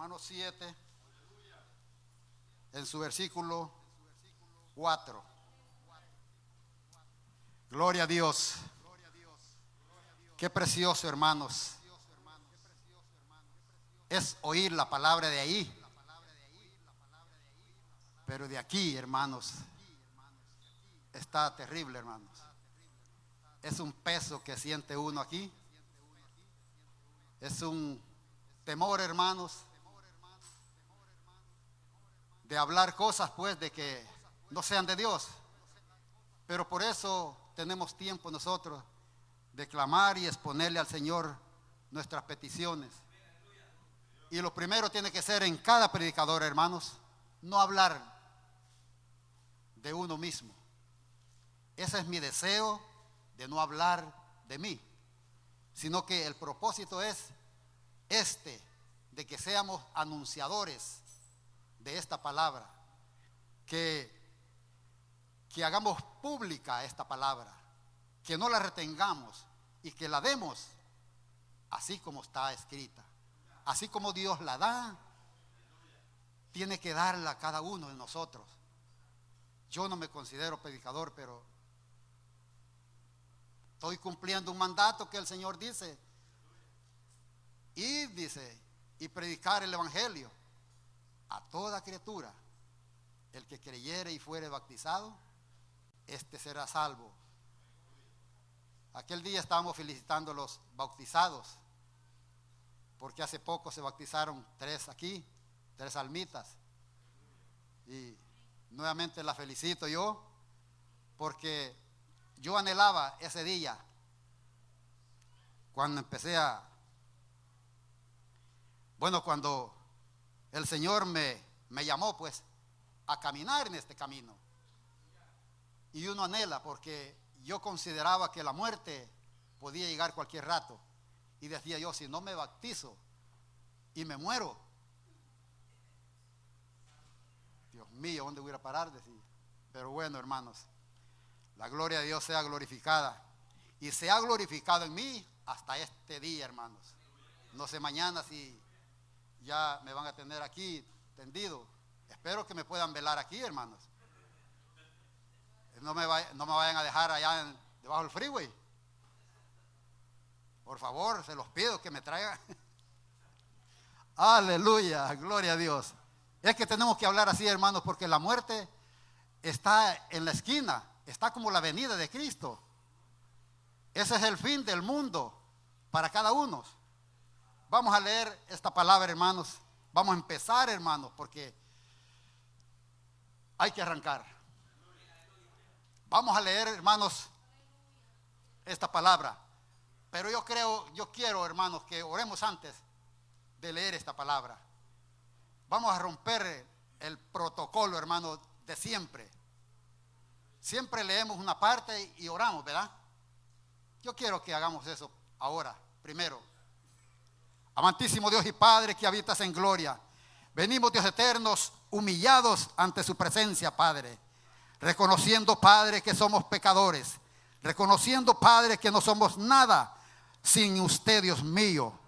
Romanos 7, en su versículo 4. Gloria a Dios. Qué precioso, hermanos, es oír la palabra de ahí. Pero de aquí, hermanos, está terrible, hermanos. Es un peso que siente uno aquí. Es un temor, hermanos, de hablar cosas pues de que no sean de Dios. Pero por eso tenemos tiempo nosotros de clamar y exponerle al Señor nuestras peticiones. Y lo primero tiene que ser en cada predicador, hermanos, no hablar de uno mismo. Ese es mi deseo, de no hablar de mí, sino que el propósito es de que seamos anunciadores de esta palabra, que hagamos pública esta palabra, que no la retengamos y que la demos así como está escrita, así como Dios la da. Tiene que darla a cada uno de nosotros. Yo no me considero predicador, pero estoy cumpliendo un mandato que el Señor dice. Y predicar el evangelio a toda criatura. El que creyere y fuere bautizado, este será salvo. Aquel día estábamos felicitando a los bautizados, porque hace poco se bautizaron 3 aquí, 3 almitas. Y nuevamente la felicito yo, porque yo anhelaba ese día, cuando cuando el Señor me llamó pues a caminar en este camino. Y uno anhela, porque yo consideraba que la muerte podía llegar cualquier rato. Y decía yo, si no me bautizo y me muero, Dios mío, ¿dónde voy a parar? Decía. Pero bueno, hermanos, la gloria de Dios sea glorificada. Y se ha glorificado en mí hasta este día, hermanos. No sé mañana si ya me van a tener aquí tendido. Espero que me puedan velar aquí, hermanos. No me vayan a dejar allá debajo del freeway. Por favor, se los pido que me traigan. Aleluya, gloria a Dios. Es que tenemos que hablar así, hermanos, porque la muerte está en la esquina. Está como la venida de Cristo. Ese es el fin del mundo para cada uno. Vamos a leer esta palabra, hermanos. Vamos a empezar, hermanos, porque hay que arrancar. Vamos a leer, hermanos, esta palabra. Pero yo quiero, hermanos, que oremos antes de leer esta palabra. Vamos a romper el protocolo, hermanos, de siempre. Siempre leemos una parte y oramos, ¿verdad? Yo quiero que hagamos eso ahora, primero. Amantísimo Dios y Padre que habitas en gloria, venimos, Dios eternos, humillados ante su presencia, Padre, reconociendo, Padre, que somos pecadores, reconociendo, Padre, que no somos nada sin usted, Dios mío.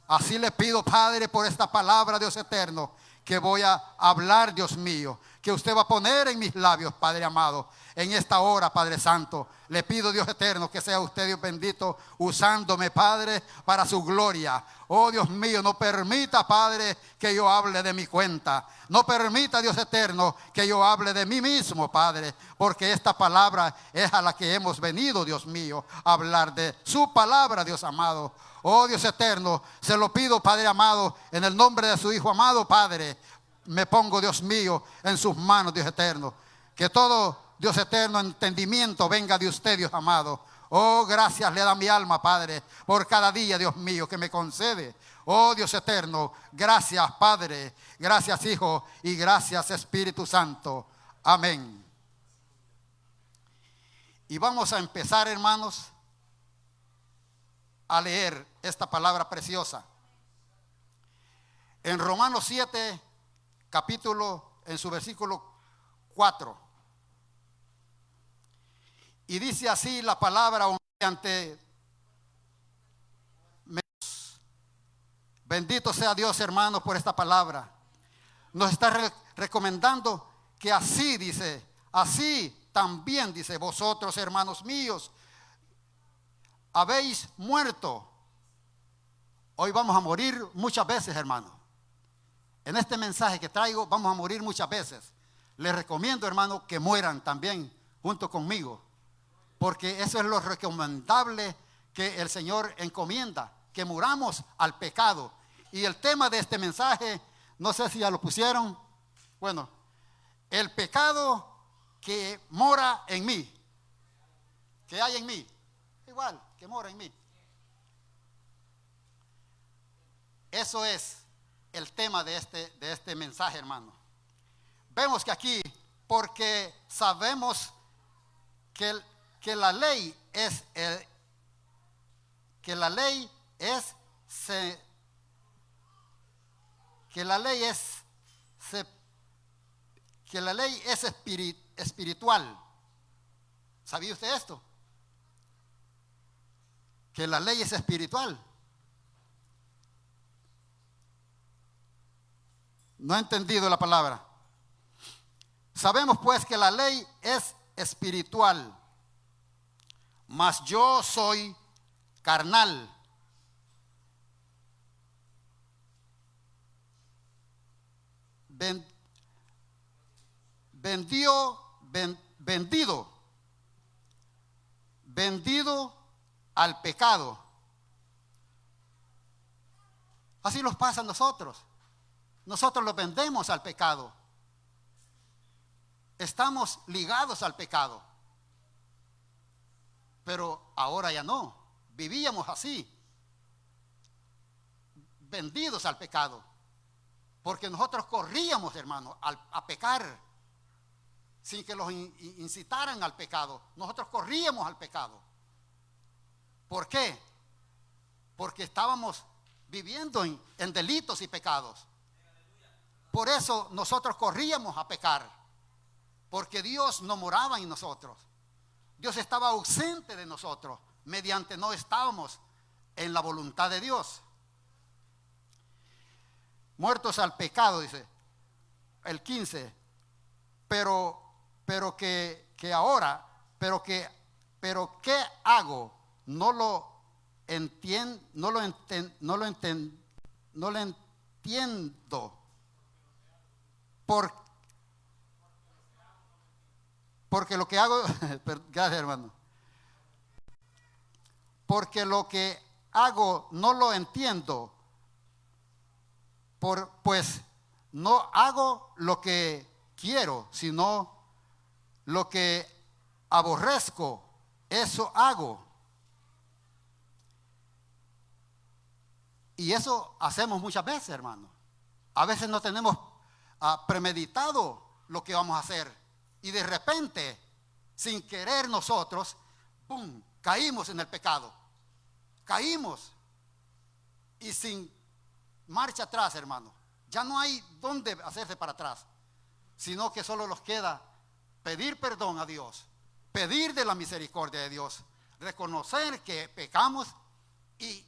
Así le pido, Padre, por esta palabra, Dios eterno, que voy a hablar, Dios mío, que usted va a poner en mis labios, Padre amado, en esta hora, Padre Santo. Le pido, Dios eterno, que sea usted, Dios bendito, usándome, Padre, para su gloria. Oh, Dios mío, no permita, Padre, que yo hable de mi cuenta. No permita, Dios eterno, que yo hable de mí mismo, Padre, porque esta palabra es a la que hemos venido, Dios mío, a hablar de su palabra, Dios amado. Oh, Dios eterno, se lo pido, Padre amado, en el nombre de su Hijo amado, Padre. Me pongo, Dios mío, en sus manos, Dios eterno. Que todo, Dios eterno, entendimiento venga de usted, Dios amado. Oh, gracias le da mi alma, Padre, por cada día, Dios mío, que me concede. Oh, Dios eterno, gracias, Padre, gracias, Hijo, y gracias, Espíritu Santo. Amén. Y vamos a empezar, hermanos, a leer esta palabra preciosa. En Romanos 7, capítulo, en su versículo 4. Y dice así la palabra mediante Bendito sea Dios, hermanos, por esta palabra. Nos está recomendando que así, dice, así también, dice, vosotros, hermanos míos, habéis muerto. Hoy vamos a morir muchas veces, hermano. En este mensaje que traigo vamos a morir muchas veces. Les recomiendo, hermano, que mueran también junto conmigo, porque eso es lo recomendable que el Señor encomienda, que muramos al pecado. Y el tema de este mensaje, no sé si ya lo pusieron. Bueno, el pecado que mora en mí, que hay en mí, igual, que mora en mí. Eso es el tema de este mensaje, hermano. Vemos que aquí, porque sabemos que la ley es que la ley es espiritual. ¿Sabía usted esto? Que la ley es espiritual. No he entendido la palabra. Sabemos pues que la ley es espiritual, mas yo soy carnal. Vendido al pecado. Así nos pasa a nosotros. Nosotros los vendemos al pecado. Estamos ligados al pecado. Pero ahora ya no. Vivíamos así, vendidos al pecado. Porque nosotros corríamos, hermano, a pecar, sin que los incitaran al pecado. Nosotros corríamos al pecado. ¿Por qué? Porque estábamos viviendo en delitos y pecados. Por eso nosotros corríamos a pecar, porque Dios no moraba en nosotros. Dios estaba ausente de nosotros, mediante no estábamos en la voluntad de Dios. Muertos al pecado, dice el 15. Pero ¿qué hago? No lo entiendo. Porque lo que hago, gracias, hermano. Porque lo que hago no lo entiendo. Pues no hago lo que quiero, sino lo que aborrezco, eso hago. Y eso hacemos muchas veces, hermano. A veces no tenemos premeditado lo que vamos a hacer. Y de repente, sin querer nosotros, ¡pum!, caímos en el pecado. Caímos. Y sin marcha atrás, hermano. Ya no hay dónde hacerse para atrás. Sino que solo nos queda pedir perdón a Dios. Pedir de la misericordia de Dios. Reconocer que pecamos y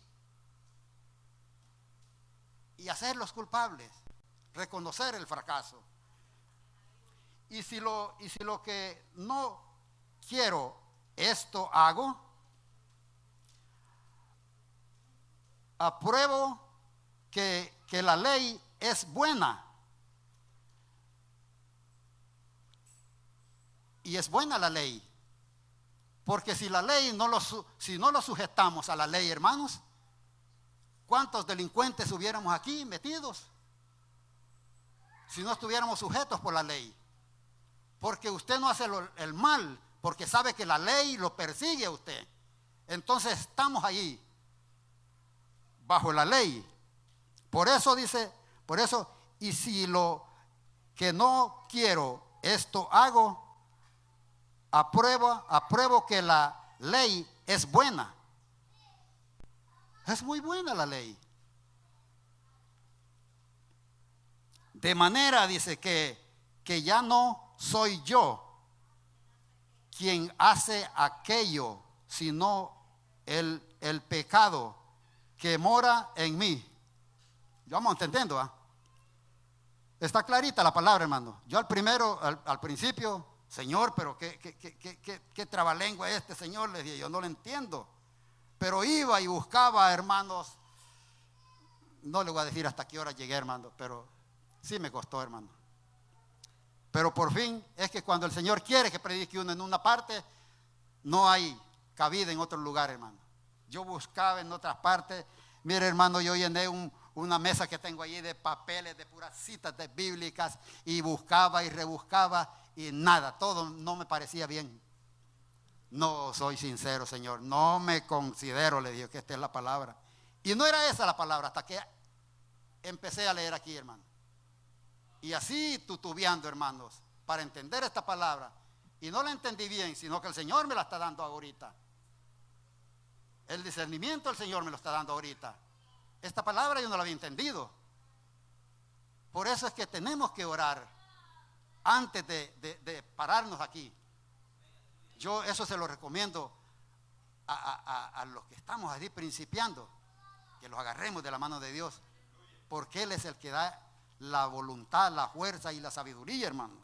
hacerlos culpables. Reconocer el fracaso. Y si lo que no quiero, esto hago, apruebo que la ley es buena. Y es buena la ley. Porque si la ley si no lo sujetamos a la ley, hermanos, ¿cuántos delincuentes hubiéramos aquí metidos? Si no estuviéramos sujetos por la ley. Porque usted no hace el mal, porque sabe que la ley lo persigue a usted. Entonces estamos ahí, bajo la ley. Por eso dice, y si lo que no quiero, esto hago, apruebo que la ley es buena. Es muy buena la ley. De manera, dice, que ya no soy yo quien hace aquello, sino el pecado que mora en mí. Yo vamos entendiendo, ¿ah? Está clarita la palabra, hermano. Yo al principio, Señor, pero qué trabalengua es este, Señor, le dije, yo no lo entiendo. Pero iba y buscaba, hermanos. No le voy a decir hasta qué hora llegué, hermano, pero sí me costó, hermano. Pero por fin es que cuando el Señor quiere que predique uno en una parte, no hay cabida en otro lugar, hermano. Yo buscaba en otras partes. Mire, hermano, yo llené una mesa que tengo allí de papeles, de puras citas de bíblicas, y buscaba y rebuscaba y nada, todo no me parecía bien. No soy sincero, Señor, no me considero, le digo, que esta es la palabra. Y no era esa la palabra hasta que empecé a leer aquí, hermano. Y así tutubeando, hermanos, para entender esta palabra. Y no la entendí bien, sino que el Señor me la está dando ahorita. El discernimiento el Señor me lo está dando ahorita. Esta palabra yo no la había entendido. Por eso es que tenemos que orar antes de pararnos aquí. Yo eso se lo recomiendo a los que estamos allí principiando, que los agarremos de la mano de Dios, porque Él es el que da la voluntad, la fuerza y la sabiduría, hermano.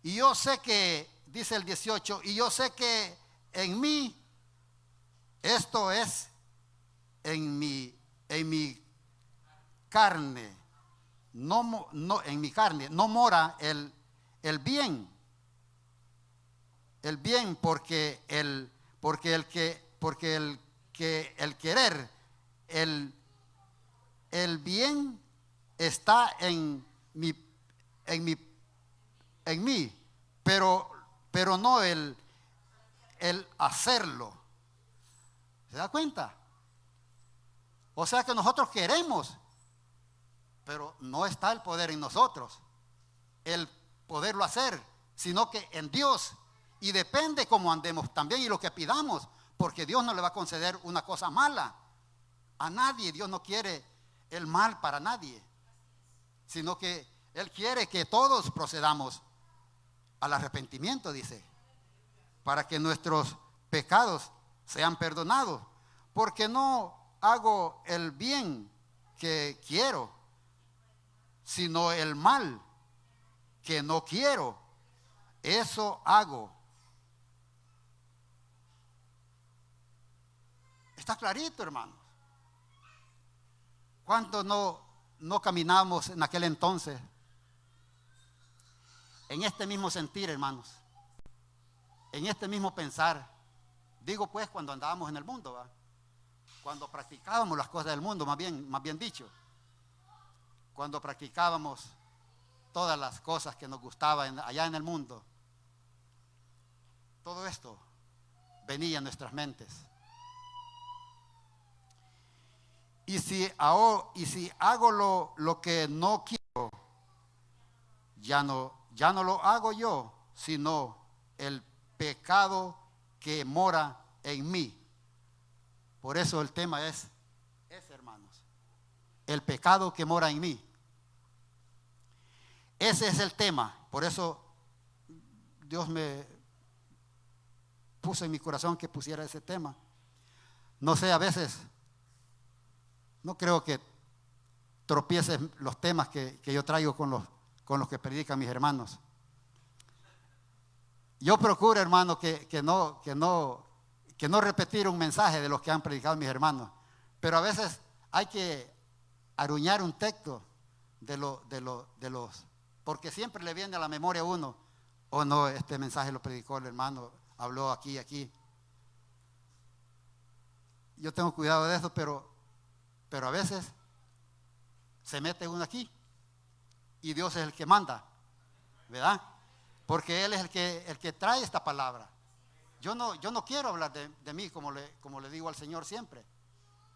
Y yo sé que, dice el 18, y yo sé que en mí, esto es en mi carne, en mi carne, no mora el bien. El bien, porque el querer, el bien está en mí, pero no el hacerlo. ¿Se da cuenta? O sea que nosotros queremos, pero no está el poder en nosotros, el poderlo hacer, sino que en Dios. Y depende cómo andemos también y lo que pidamos, porque Dios no le va a conceder una cosa mala a nadie. Dios no quiere el mal para nadie, sino que Él quiere que todos procedamos al arrepentimiento, dice, para que nuestros pecados sean perdonados. Porque no hago el bien que quiero, sino el mal que no quiero. Eso hago. Está clarito, hermanos. ¿Cuántos no caminamos en aquel entonces en este mismo sentir, hermanos? En este mismo pensar. Digo pues cuando andábamos en el mundo, ¿va? Cuando practicábamos las cosas del mundo, más bien dicho. Cuando practicábamos todas las cosas que nos gustaban allá en el mundo. Todo esto venía en nuestras mentes. Y si hago lo que no quiero, ya no lo hago yo, sino el pecado que mora en mí. Por eso el tema es hermanos, el pecado que mora en mí. Ese es el tema. Por eso Dios me puso en mi corazón que pusiera ese tema. No sé, a veces no creo que tropieces los temas que yo traigo con los que predican mis hermanos. Yo procuro, hermano, que no repetir un mensaje de los que han predicado mis hermanos. Pero a veces hay que aruñar un texto de los, porque siempre le viene a la memoria a uno, o no, este mensaje lo predicó el hermano, habló aquí. Yo tengo cuidado de eso, pero a veces se mete uno aquí y Dios es el que manda, ¿verdad? Porque Él es el que trae esta palabra. Yo no quiero hablar de mí como le digo al Señor siempre.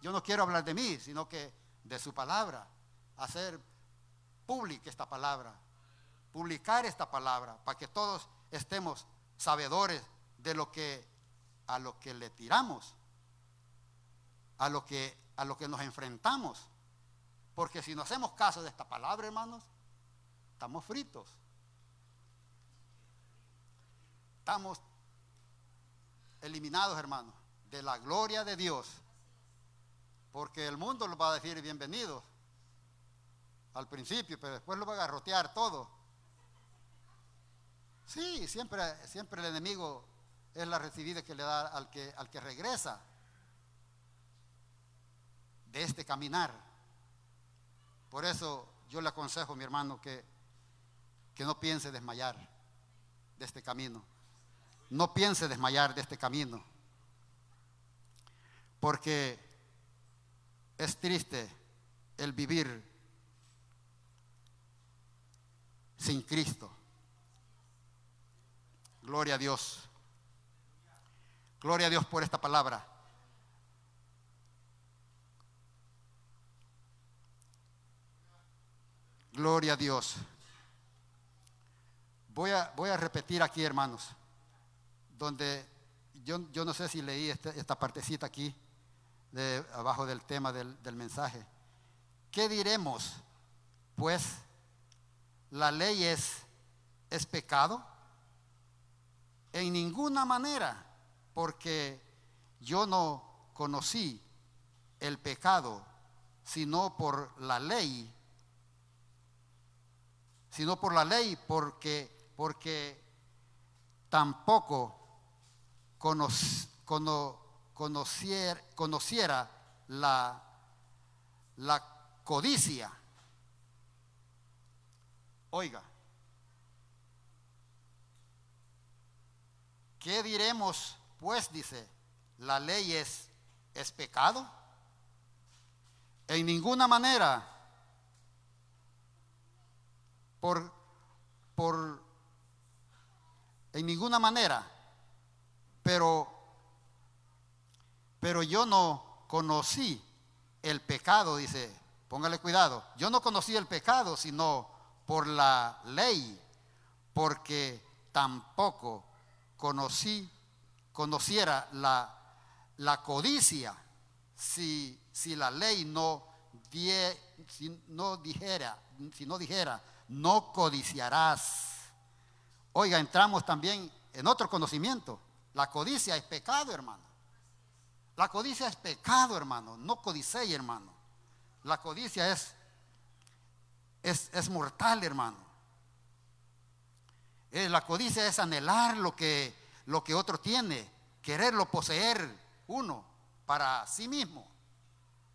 Yo no quiero hablar de mí, sino que de su palabra. Hacer pública esta palabra, publicar esta palabra, para que todos estemos sabedores de a lo que le tiramos, a lo que nos enfrentamos. Porque si no hacemos caso de esta palabra, hermanos, estamos fritos. Estamos eliminados, hermanos, de la gloria de Dios. Porque el mundo los va a decir bienvenidos al principio, pero después lo va a garrotear todo. Sí, siempre el enemigo es la recibida que le da al que regresa de este caminar. Por eso yo le aconsejo, mi hermano, que no piense desmayar de este camino. No piense desmayar de este camino. Porque es triste el vivir sin Cristo. Gloria a Dios. Gloria a Dios por esta palabra. Gloria a Dios. Voy a repetir aquí, hermanos, donde yo no sé si leí esta partecita aquí, abajo del tema del mensaje. ¿Qué diremos? Pues, ¿la ley es pecado? En ninguna manera, porque yo no conocí el pecado sino por la ley, porque tampoco conociera la codicia. Oiga, ¿qué diremos? Pues dice, ¿la ley es pecado? En ninguna manera, en ninguna manera, pero yo no conocí el pecado, dice, póngale cuidado, yo no conocí el pecado sino por la ley, porque tampoco conociera la codicia si la ley no dijera, no codiciarás. Oiga, entramos también en otro conocimiento. La codicia es pecado, hermano. La codicia es pecado, hermano. No codicee, hermano. La codicia es mortal, hermano. La codicia es anhelar lo que otro tiene, quererlo poseer uno para sí mismo.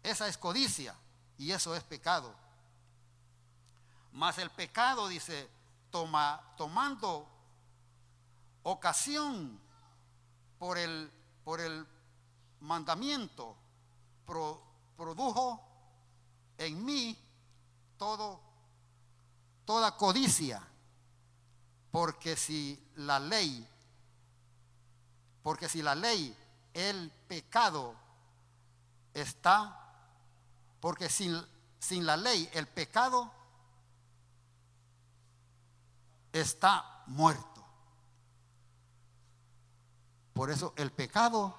Esa es codicia y eso es pecado. Mas el pecado, dice, tomando ocasión por el mandamiento, produjo en mí toda codicia, porque si la ley, el pecado está, porque sin la ley el pecado está muerto. Por eso el pecado,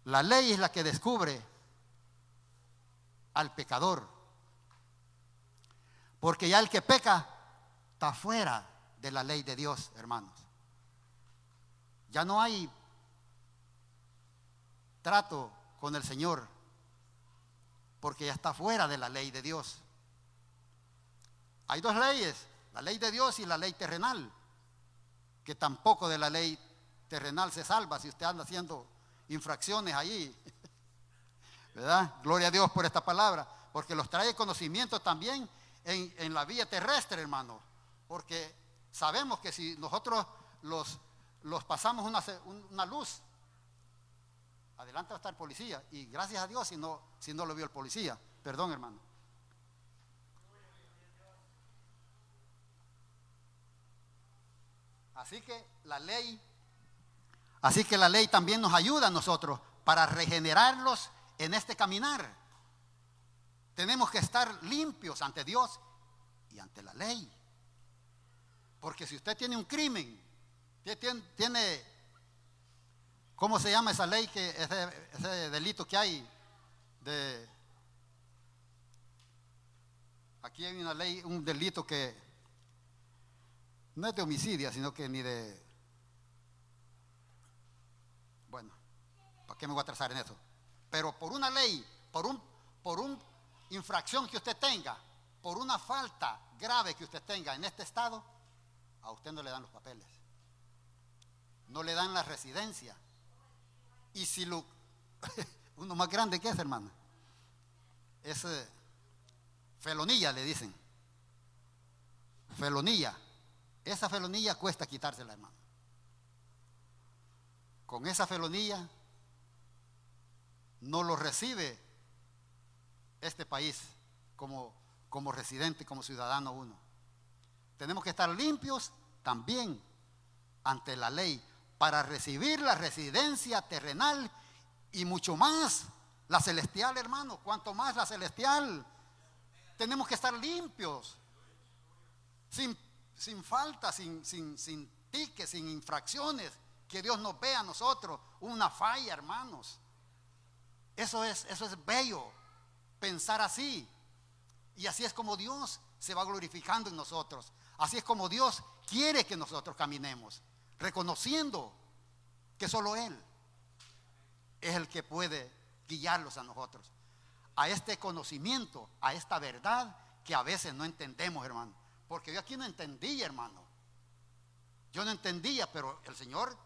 la ley es la que descubre al pecador. Porque ya el que peca está fuera de la ley de Dios, hermanos. Ya no hay trato con el Señor, porque ya está fuera de la ley de Dios. Hay dos leyes, la ley de Dios y la ley terrenal, que tampoco de la ley terrenal se salva si usted anda haciendo infracciones ahí, ¿verdad? Gloria a Dios por esta palabra, porque los trae conocimiento también en la vía terrestre, hermano, porque sabemos que si nosotros los pasamos una luz, adelante va a estar el policía, y gracias a Dios si no lo vio el policía, perdón, hermano. Así que la ley también nos ayuda a nosotros para regenerarlos en este caminar. Tenemos que estar limpios ante Dios y ante la ley. Porque si usted tiene un crimen, tiene, ¿cómo se llama esa ley? Ese delito que hay aquí hay una ley, un delito que no es de homicidio, sino que ni de, bueno, ¿para qué me voy a atrasar en eso? Pero por una ley, por una infracción que usted tenga, por una falta grave que usted tenga en este estado, a usted no le dan los papeles, no le dan la residencia. Y si uno más grande que es, hermano, es felonía, le dicen. Felonía. Esa felonía cuesta quitársela, hermano. Con esa felonía no lo recibe este país como residente, como ciudadano uno. Tenemos que estar limpios también ante la ley para recibir la residencia terrenal y mucho más la celestial, hermano. Cuanto más la celestial, tenemos que estar limpios, sin falta, sin tiques, sin infracciones, que Dios nos vea a nosotros una falla, hermanos. Eso es bello, pensar así. Y así es como Dios se va glorificando en nosotros. Así es como Dios quiere que nosotros caminemos, reconociendo que solo Él es el que puede guiarlos a nosotros, a este conocimiento, a esta verdad que a veces no entendemos, hermano. Porque yo aquí no entendía, hermano. Yo no entendía, pero el Señor,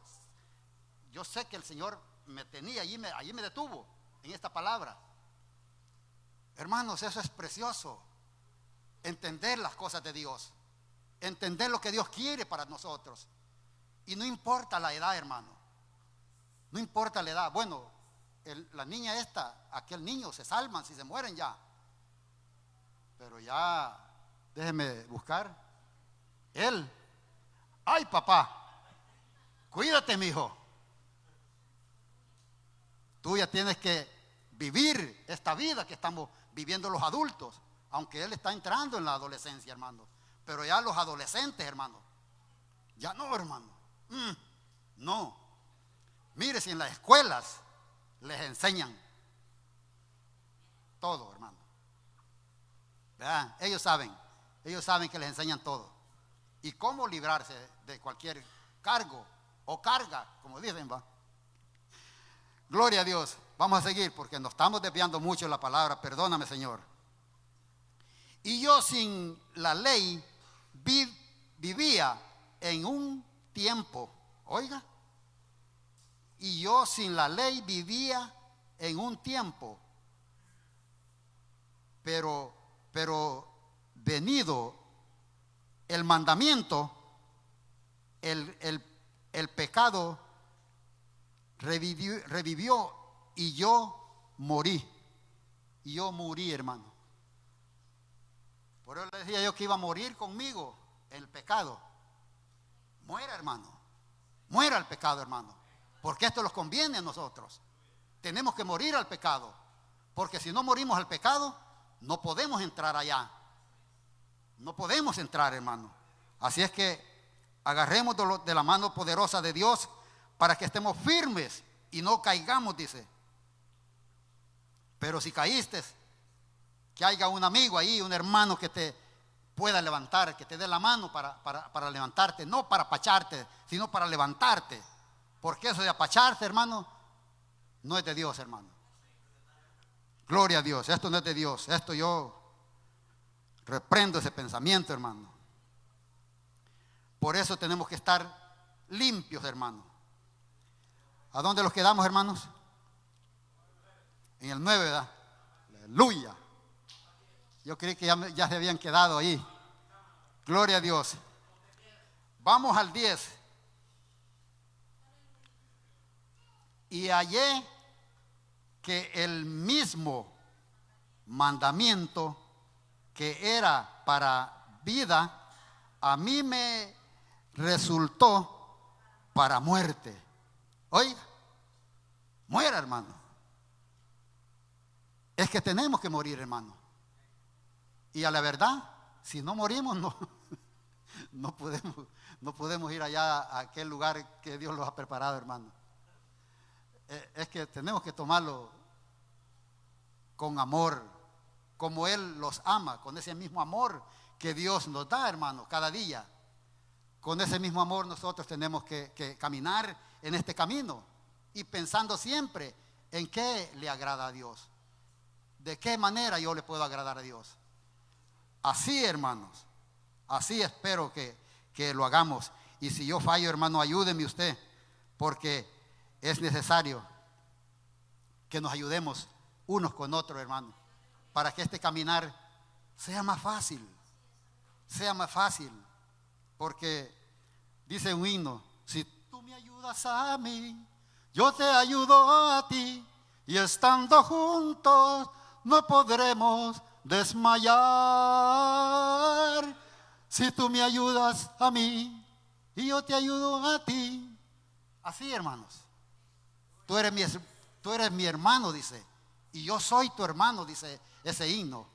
yo sé que el Señor me tenía, allí me detuvo en esta palabra. Hermanos, eso es precioso. Entender las cosas de Dios, entender lo que Dios quiere para nosotros. Y no importa la edad, hermano, no importa la edad. Bueno, la niña esta, aquel niño, se salvan si se mueren ya. Pero ya, déjeme buscar. Él, ay papá, cuídate, mijo. Tú ya tienes que vivir esta vida que estamos viviendo los adultos, aunque él está entrando en la adolescencia, hermano. Pero ya los adolescentes, hermano, ya no, hermano. No. Mire, si en las escuelas les enseñan todo, hermano. ¿Verdad? Ellos saben que les enseñan todo. Y cómo librarse de cualquier cargo o carga, como dicen, va. Gloria a Dios. Vamos a seguir porque nos estamos desviando mucho de la palabra. Perdóname, Señor. Y yo sin la ley vivía en un tiempo. Oiga. Y yo sin la ley vivía en un tiempo. Pero venido el mandamiento, el pecado revivió y yo morí. Y yo morí, hermano. Por eso le decía yo que iba a morir conmigo el pecado. Muera, hermano. Muera el pecado, hermano. Porque esto nos conviene a nosotros. Tenemos que morir al pecado. Porque si no morimos al pecado, no podemos entrar allá. No podemos entrar, hermano. Así es que agarremos de la mano poderosa de Dios para que estemos firmes y no caigamos, dice. Pero si caíste, que haya un amigo ahí, un hermano que te pueda levantar, que te dé la mano para levantarte, no para apacharte, sino para levantarte. Porque eso de apacharse, hermano, no es de Dios, hermano. Gloria a Dios, esto no es de Dios. Esto yo reprendo ese pensamiento, hermano. Por eso tenemos que estar limpios, hermano. ¿A dónde los quedamos, hermanos? En el 9, ¿verdad? Aleluya. Yo creí que ya se habían quedado ahí. Gloria a Dios. Vamos al 10. Y hallé que el mismo mandamiento que era para vida, a mí me resultó para muerte. Oiga, muera, hermano. Es que tenemos que morir, hermano. Y a la verdad, si no morimos, no podemos ir allá a aquel lugar que Dios los ha preparado, hermano. Es que tenemos que tomarlo con amor, como Él los ama, con ese mismo amor que Dios nos da, hermano, cada día. Con ese mismo amor nosotros tenemos que caminar en este camino y pensando siempre ¿En qué le agrada a Dios? ¿De qué manera yo le puedo agradar a Dios? Así, hermanos, así espero que lo hagamos. Y si yo fallo, hermano, ayúdeme usted, porque es necesario que nos ayudemos unos con otros, hermano, para que este caminar sea más fácil, porque dice un himno: si tú me ayudas a mí, yo te ayudo a ti, y estando juntos no podremos desmayar. Si tú me ayudas a mí y yo te ayudo a ti. Así, hermanos, tú eres mi hermano, dice, y yo soy tu hermano, dice ese himno.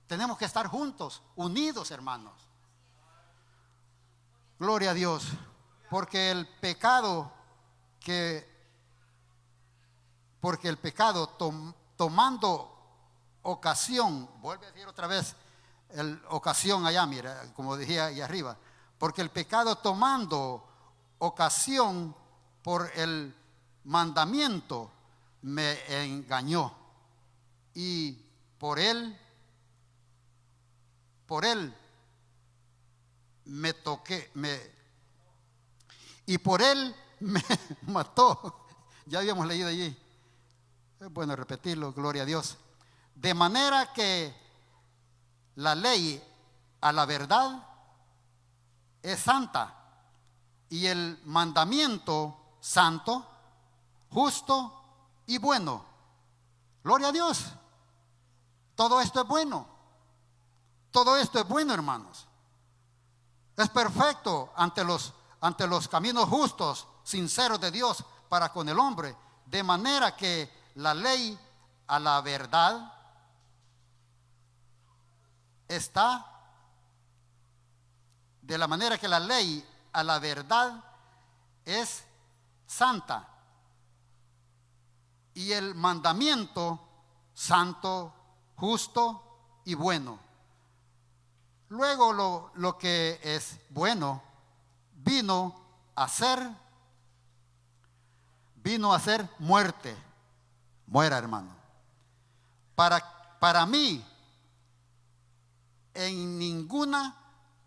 Tenemos que estar juntos, unidos, hermanos. Gloria a Dios, porque el pecado tomando ocasión, vuelve a decir otra vez ocasión allá, mira, como decía ahí arriba, porque el pecado tomando ocasión por el mandamiento me engañó, y por él me toqué, y por él me mató. Ya habíamos leído allí, es bueno repetirlo, gloria a Dios. De manera que la ley a la verdad es santa, y el mandamiento santo, justo y bueno. Gloria a Dios. Todo esto es bueno. Todo esto es bueno, hermanos. Es perfecto ante los caminos justos, sinceros de Dios para con el hombre. De manera que la ley a la verdad está, de la manera que la ley a la verdad es santa, y el mandamiento santo, justo y bueno. Luego lo que es bueno vino a ser muerte. Muera, hermano. Para mí, en ninguna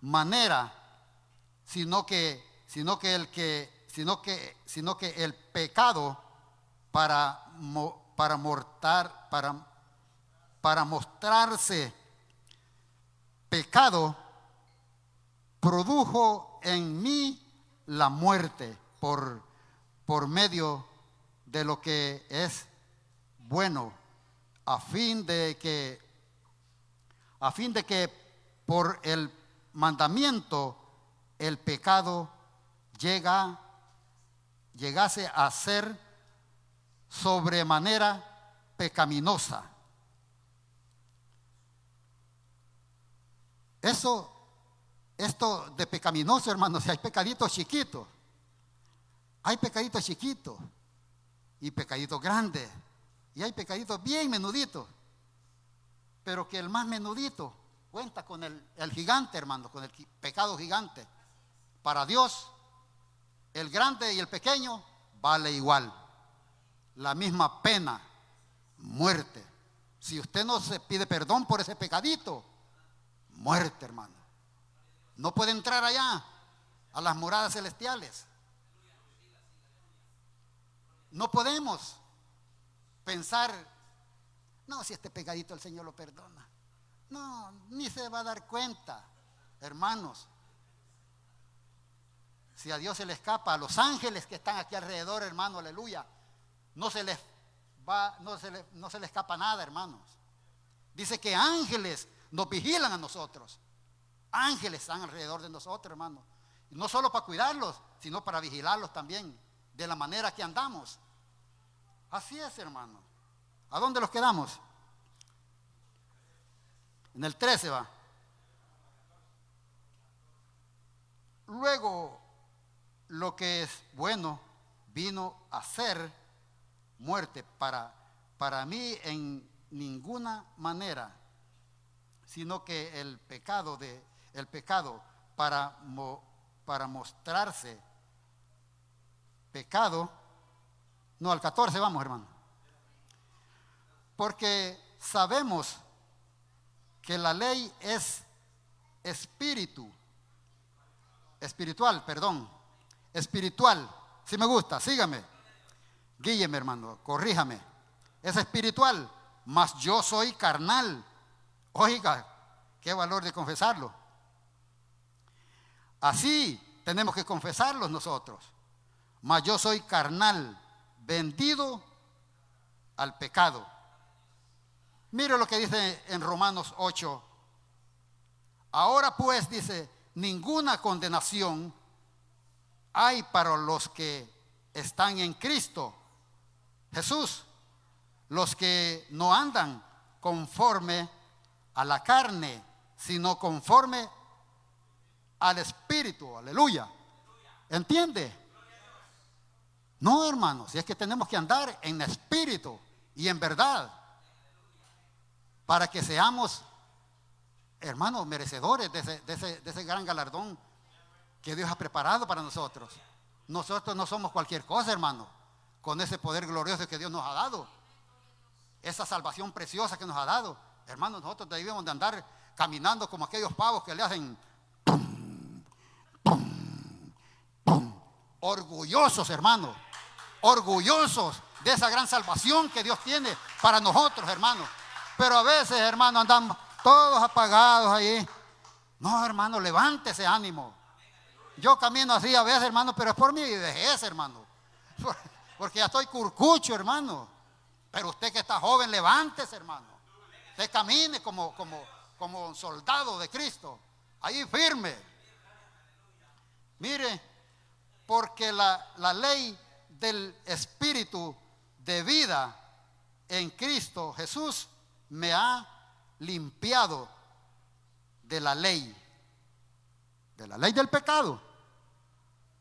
manera, sino que el pecado para mostrarse pecado, produjo en mí la muerte por medio de lo que es bueno, a fin de que por el mandamiento el pecado llegase a ser sobremanera pecaminosa. Esto de pecaminoso, hermanos, si hay pecaditos chiquitos, y pecaditos grandes, y hay pecaditos bien menuditos, pero que el más menudito cuenta con el gigante, hermano, con el pecado gigante. Para Dios, el grande y el pequeño vale igual, la misma pena, muerte. Si usted no se pide perdón por ese pecadito, muerte, hermano. No puede entrar allá a las moradas celestiales. No podemos pensar, no, si este pecadito el Señor lo perdona. No, ni se va a dar cuenta, hermanos. Si a Dios se le escapa, a los ángeles que están aquí alrededor, hermano, aleluya, no se les escapa nada, hermanos. Dice que ángeles nos vigilan a nosotros. Ángeles están alrededor de nosotros, hermano. Y no solo para cuidarlos, sino para vigilarlos también, de la manera que andamos. Así es, hermano. ¿A dónde los quedamos? En el 13 va. Luego, lo que es bueno vino a ser muerte. Para mí en ninguna manera, sino que el pecado para mostrarse pecado No, al 14 vamos, hermano. Porque sabemos que la ley es espiritual. Si me gusta, sígame. Guílleme, hermano, corríjame. Es espiritual, mas yo soy carnal. Oiga, qué valor de confesarlo. Así tenemos que confesarlos nosotros. Mas yo soy carnal, vendido al pecado. Mire lo que dice en Romanos 8. Ahora pues, dice, ninguna condenación hay para los que están en Cristo Jesús, los que no andan conforme a la carne, sino conforme al Espíritu. Aleluya. ¿Entiende? No, hermanos, si es que tenemos que andar en espíritu y en verdad, para que seamos, hermanos, merecedores de ese gran galardón que Dios ha preparado para nosotros. Nosotros no somos cualquier cosa, hermano, con ese poder glorioso que Dios nos ha dado, esa salvación preciosa que nos ha dado. Hermanos, nosotros debemos de andar caminando como aquellos pavos que le hacen pum, pum, pum. Orgullosos, hermanos, orgullosos de esa gran salvación que Dios tiene para nosotros, hermanos. Pero a veces, hermano, andamos todos apagados ahí. No, hermano, levántese ánimo. Yo camino así a veces, hermano, pero es por mi vejez, hermano. Porque ya estoy curcucho, hermano. Pero usted que está joven, levántese, hermano. Usted camine como un soldado de Cristo. Ahí firme. Mire, porque la ley del Espíritu de vida en Cristo Jesús me ha limpiado de la ley del pecado.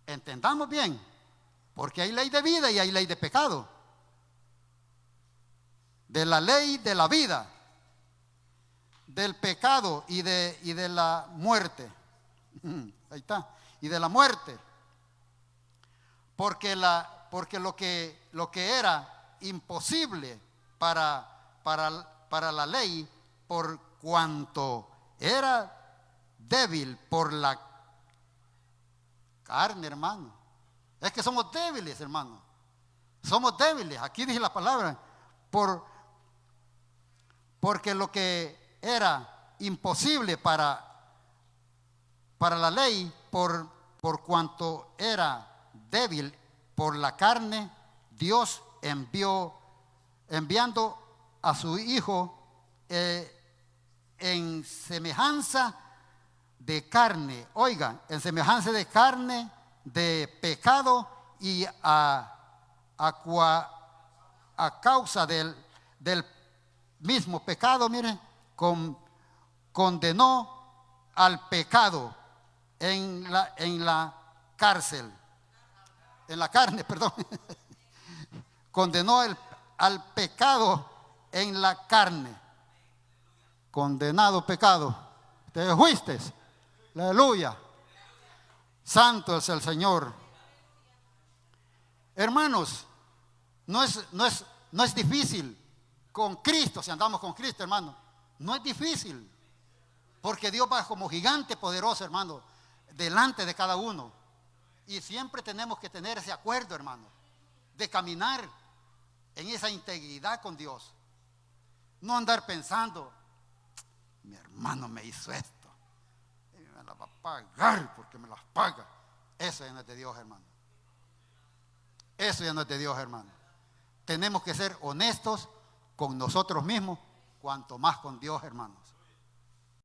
Entendamos bien, porque hay ley de vida y hay ley de pecado. De la ley de la vida, del pecado y de la muerte. Ahí está. Y de la muerte. Porque lo que era imposible para la ley, por cuanto era débil por la carne, hermano. Es que somos débiles, hermano. Somos débiles. Aquí dice la palabra. Porque lo que era imposible para la ley, por cuanto era débil por la carne, Dios enviando a su Hijo en semejanza de carne, oiga, en semejanza de carne, de pecado, y a causa del mismo pecado, mire, condenó al pecado en la cárcel, en la carne, perdón. Condenó al pecado en la carne. Condenado pecado, te fuiste. Aleluya. Santo es el Señor. Hermanos, no es difícil con Cristo, si andamos con Cristo, hermano. No es difícil, porque Dios va como gigante poderoso, hermano, delante de cada uno. Y siempre tenemos que tener ese acuerdo, hermano, de caminar en esa integridad con Dios. No andar pensando, mi hermano me hizo esto, y me la va a pagar porque me las paga. Eso ya no es de Dios, hermano. Eso ya no es de Dios, hermano. Tenemos que ser honestos con nosotros mismos, cuanto más con Dios, hermanos.